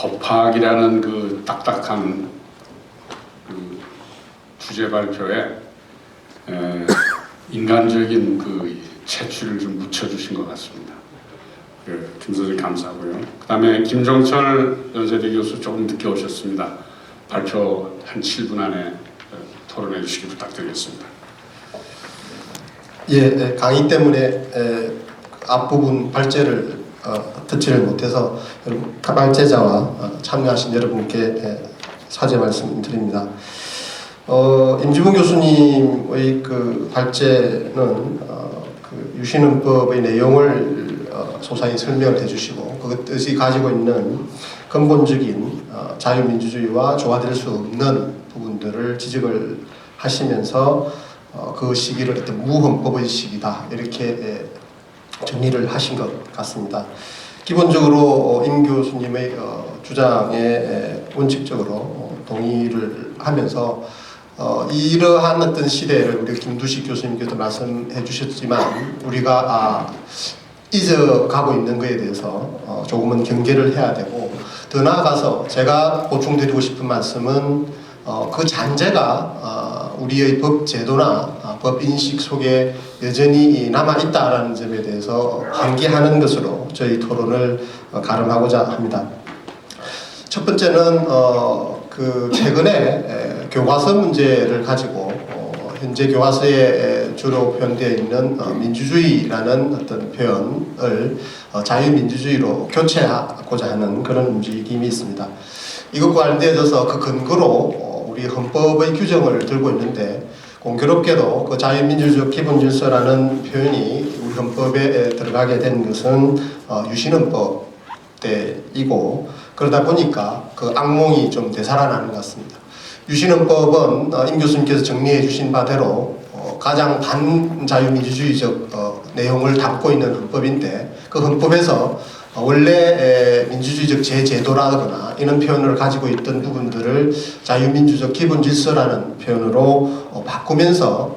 법학이라는 그 딱딱한 그 주제 발표에 인간적인 그 채취를 좀 묻혀주신 것 같습니다. 김 선생님 감사하고요. 그 다음에 김정철 연세대 교수 조금 늦게 오셨습니다. 발표 한 7분 안에 토론해 주시기 부탁드리겠습니다. 예, 강의 때문에 앞부분 발제를 듣지를 못해서 발제자와 참여하신 여러분께 사죄 말씀드립니다. 임지분 교수님의 그 발제는 그 유신헌법의 내용을 소상히 설명을 해주시고 그것이 가지고 있는 근본적인 자유민주주의와 조화될 수 없는 부분들을 지적을 하시면서 그 시기를 어떤 무헌법의 시기다 이렇게 정리를 하신 것 같습니다. 기본적으로 임 교수님의 주장에 원칙적으로 동의를 하면서 이러한 어떤 시대를 우리 김두식 교수님께서 말씀해 주셨지만 우리가 잊어가고 있는 것에 대해서 조금은 경계를 해야 되고 더 나아가서 제가 보충드리고 싶은 말씀은 그 잔재가 우리의 법 제도나 법 인식 속에 여전히 남아있다라는 점에 대해서 환기하는 것으로 저희 토론을 가름하고자 합니다. 첫 번째는 그 최근에 교과서 문제를 가지고 현재 교과서에 주로 표현되어 있는 민주주의라는 어떤 표현을 자유민주주의로 교체하고자 하는 그런 움직임이 있습니다. 이것과 관련되어서 그 근거로 우리 헌법의 규정을 들고 있는데 공교롭게도 그 자유민주주의 기본질서라는 표현이 우리 헌법에 들어가게 된 것은 유신헌법 때이고 그러다 보니까 그 악몽이 좀 되살아나는 것 같습니다. 유신헌법은 임 교수님께서 정리해 주신 바대로 가장 반자유민주주의적 내용을 담고 있는 헌법인데 그 헌법에서 원래 민주주의적 제제도라거나 이런 표현을 가지고 있던 부분들을 자유민주적 기본질서라는 표현으로 바꾸면서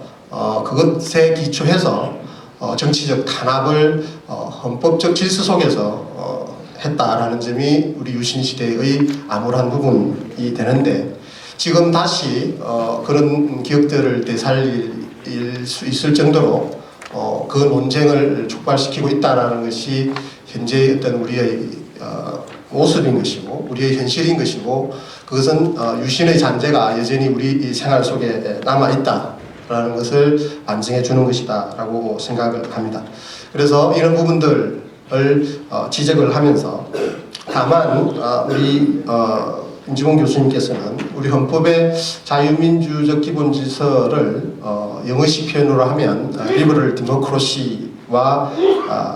그것에 기초해서 정치적 탄압을 헌법적 질서 속에서 했다라는 점이 우리 유신시대의 암울한 부분이 되는데 지금 다시 그런 기억들을 되살릴 수 있을 정도로 그 논쟁을 촉발시키고 있다는 것이 현재의 어떤 우리의 모습인 것이고 우리의 현실인 것이고 그것은 유신의 잔재가 여전히 우리 생활 속에 남아있다라는 것을 반증해 주는 것이다 라고 생각을 합니다. 그래서 이런 부분들을 지적을 하면서 다만 우리 임지분 교수님께서는 우리 헌법의 자유민주적 기본질서를 영어식 표현으로 하면 리버럴 디모크라시와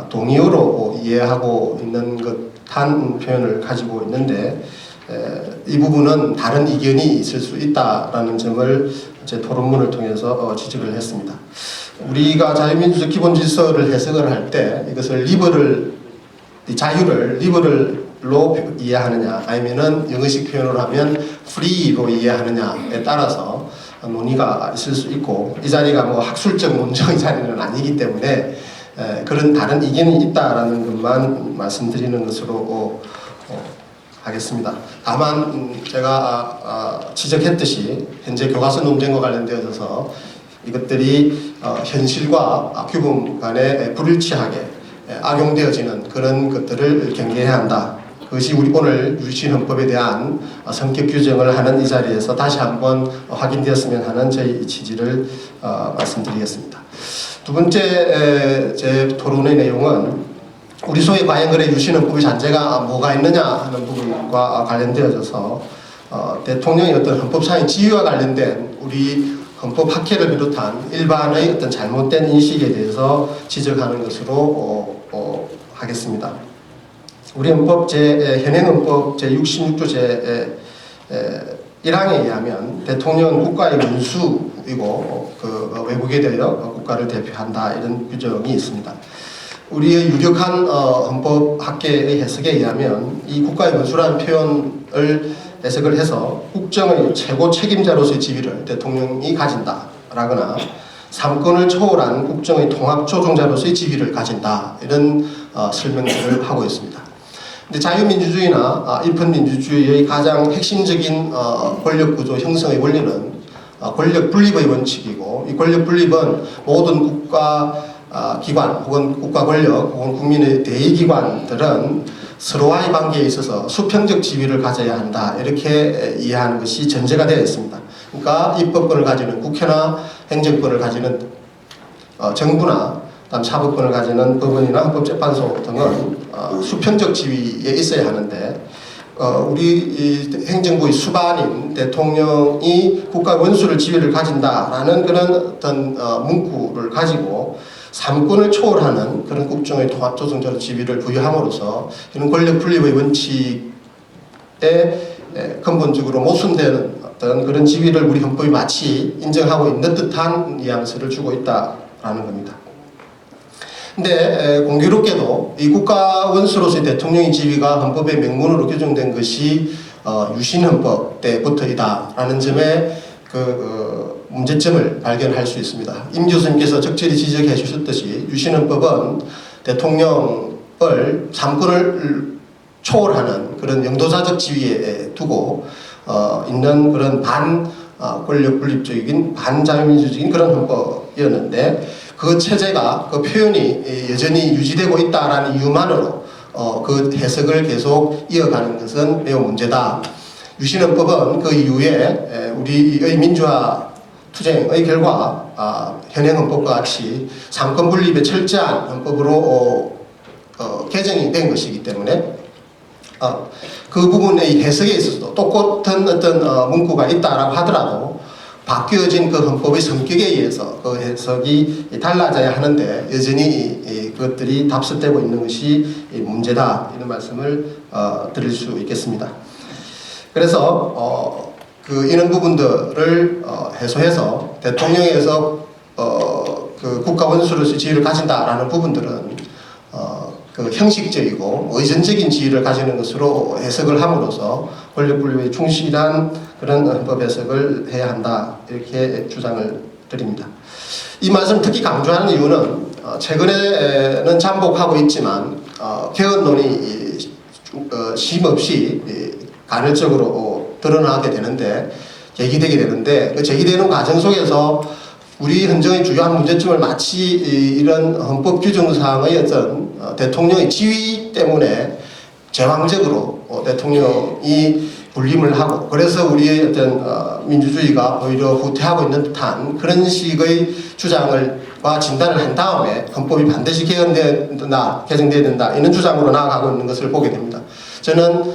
동의어로 이해하고 있는 듯한 표현을 가지고 있는데 이 부분은 다른 이견이 있을 수 있다라는 점을 제 토론문을 통해서 지적을 했습니다. 우리가 자유민주적 기본질서를 해석을 할 때 이것을 자유를 리버럴로 이해하느냐 아니면은 영어식 표현으로 하면 free로 이해하느냐에 따라서 논의가 있을 수 있고 이 자리가 뭐 학술적 논쟁의 자리는 아니기 때문에 그런 다른 이견이 있다라는 것만 말씀드리는 것으로 하겠습니다. 다만 제가 지적했듯이 현재 교과서 논쟁과 관련되어서 이것들이 현실과 규범 간에 불일치하게 악용되어지는 그런 것들을 경계해야 한다. 그것이 우리 오늘 유신헌법에 대한 성격 규정을 하는 이 자리에서 다시 한번 확인되었으면 하는 저희 취지를 말씀드리겠습니다. 두 번째 제 토론의 내용은 우리 소위 과연 유신헌법의 잔재가 뭐가 있느냐 하는 부분과 관련되어져서 대통령의 어떤 헌법상의 지위와 관련된 우리 헌법 학회를 비롯한 일반의 어떤 잘못된 인식에 대해서 지적하는 것으로 하겠습니다. 우리 헌법 현행 헌법 제66조 제 1항에 의하면 대통령은 국가의 원수이고 그 외국에 대하여 국가를 대표한다 이런 규정이 있습니다. 우리의 유력한 헌법학계의 해석에 의하면 이 국가의 원수라는 표현을 해석을 해서 국정의 최고 책임자로서의 지위를 대통령이 가진다라거나 삼권을 초월한 국정의 통합 조종자로서의 지위를 가진다 이런 설명들을 하고 있습니다. 근데 자유민주주의나 일펀민주주의의 가장 핵심적인 권력구조 형성의 원리는 권력 분립의 원칙이고, 이 권력 분립은 모든 국가 기관 혹은 국가 권력 혹은 국민의 대의기관들은 서로와의 관계에 있어서 수평적 지위를 가져야 한다, 이렇게 이해하는 것이 전제가 되어 있습니다. 그러니까 입법권을 가지는 국회나 행정권을 가지는 정부나 그다음 사법권을 가지는 법원이나 헌법재판소 등은 수평적 지위에 있어야 하는데, 우리 행정부의 수반인 대통령이 국가 원수를 지위를 가진다라는 그런 어떤 문구를 가지고 삼권을 초월하는 그런 국정의 조정적 지위를 부여함으로써 이런 권력 분립의 원칙에 근본적으로 모순되는 어떤 그런 지위를 우리 헌법이 마치 인정하고 있는 듯한 뉘앙스를 주고 있다라는 겁니다. 근데 공교롭게도 이 국가 원수로서의 대통령의 지위가 헌법의 명문으로 규정된 것이 유신헌법 때부터이다라는 점에 문제점을 발견할 수 있습니다. 임 교수님께서 적절히 지적해 주셨듯이 유신헌법은 대통령을 삼권을 초월하는 그런 영도사적 지위에 두고 있는 그런 권력 분립적인 반자유민주적인 그런 헌법이었는데, 그 체제가 그 표현이 여전히 유지되고 있다라는 이유만으로 그 해석을 계속 이어가는 것은 매우 문제다. 유신헌법은 그 이후에 우리의 민주화 투쟁의 결과 현행 헌법과 같이 삼권 분립의 철저한 헌법으로 개정이 된 것이기 때문에 그 부분의 해석에 있어서도 똑같은 어떤 문구가 있다라고 하더라도 바뀌어진 그 헌법의 성격에 의해서 그 해석이 달라져야 하는데 여전히 그것들이 답습되고 있는 것이 문제다, 이런 말씀을 드릴 수 있겠습니다. 그래서 이런 부분들을 해소해서 대통령에서 그 국가 원수로서 지위를 가진다라는 부분들은 그 형식적이고 의전적인 지위를 가지는 것으로 해석을 함으로써 권력 분립에 충실한 그런 헌법 해석을 해야 한다, 이렇게 주장을 드립니다. 이 말씀 특히 강조하는 이유는 최근에는 잠복하고 있지만 개헌론이 쉼없이 간헐적으로 드러나게 되는데, 제기되게 되는데, 그 제기되는 과정 속에서 우리 헌정의 주요한 문제점을 마치 이런 헌법 규정상의 어떤 대통령의 지위 때문에 제왕적으로 대통령이 군림을 하고, 그래서 우리의 어떤 민주주의가 오히려 후퇴하고 있는 듯한 그런 식의 주장과 진단을 한 다음에 헌법이 반드시 개정돼야 된다, 이런 주장으로 나아가고 있는 것을 보게 됩니다. 저는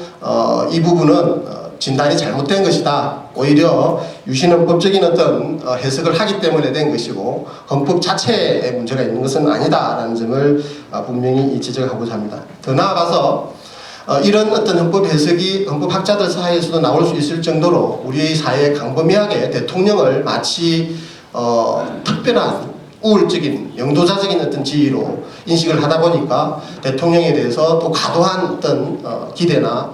이 부분은 진단이 잘못된 것이다. 오히려 유신헌법적인 어떤 해석을 하기 때문에 된 것이고 헌법 자체에 문제가 있는 것은 아니다라는 점을 분명히 지적하고자 합니다. 더 나아가서 이런 어떤 헌법 해석이 헌법학자들 사이에서도 나올 수 있을 정도로 우리의 사회에 강범위하게 대통령을 마치 특별한 우월적인 영도자적인 어떤 지위로 인식을 하다 보니까 대통령에 대해서 또 과도한 어떤 기대나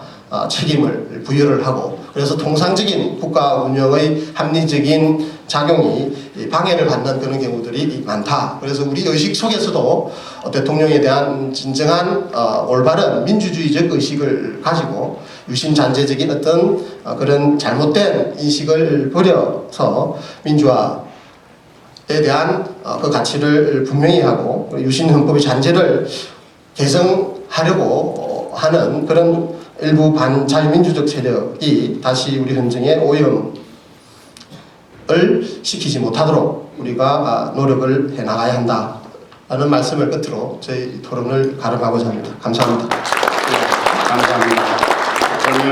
책임을 부여를 하고, 그래서 통상적인 국가 운영의 합리적인 작용이 방해를 받는 그런 경우들이 많다. 그래서 우리 의식 속에서도 대통령에 대한 진정한 올바른 민주주의적 의식을 가지고 유신잔재적인 어떤 그런 잘못된 인식을 버려서 민주화에 대한 그 가치를 분명히 하고 유신헌법의 잔재를 개성하려고 하는 그런 일부 반자유민주적 세력이 다시 우리 헌정에 오염을 시키지 못하도록 우리가 노력을 해나가야 한다라는 말씀을 끝으로 저희 토론을 가름하고자 합니다. 감사합니다. 네, 감사합니다.